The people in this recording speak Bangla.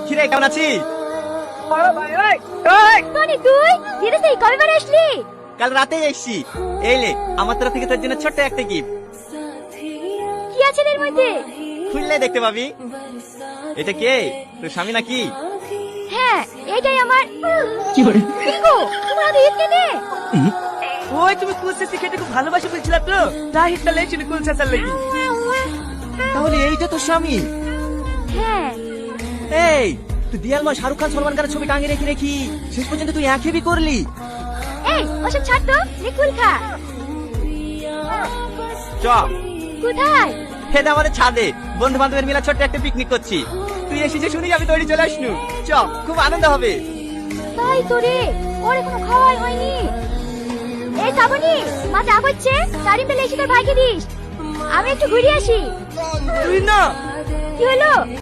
কিরে কেমন আছিস? টনি তুই বিদেশ থেকে কবে বার আসলি? কাল রাতেই এসছি। এই লে আমার তরফ থেকে তোর জন্য ছোট্ট একটা গিফট। কি আছে এর মধ্যে? খুললে দেখতে পাবি। এটা কে, তোর স্বামী নাকি? হ্যাঁ এটাই আমার। কি করে গো তোমরা তো ঈদ কেনে? ওই তুমি কুলচা খেতে খুব ভালোবাসে বলছিলা তো, তাই একটা লেগছিল কুলচা চাল লাগি। তাহলে এইটা তোর স্বামী? হ্যাঁ এই তুই দিয়ালমা শাহরুখ খান সলমান খানের ছবি টাঙিয়ে রেখে রেখি শেষ পর্যন্ত তুই একই বি করলি। এই ওসব ছাড় তো, নে কুল খা। চ কোথায়? খেতে আমাদের ছাদে বন্ধু বান্ধবের মিলে ছোট্ট একটা পিকনিক করছি। তুই এসেছিস শুনি আমি তৈরি চলে আসনু। চ খুব আনন্দ হবে। তাই তো রে, ওর এখনো খাওয়াই হয়নি। এই শ্রাবণী মা চা করছে, তারি পেলে এসে তোর ভাইকে দিস। আমি একটু ঘুরে আসি। তুই না কি হলো?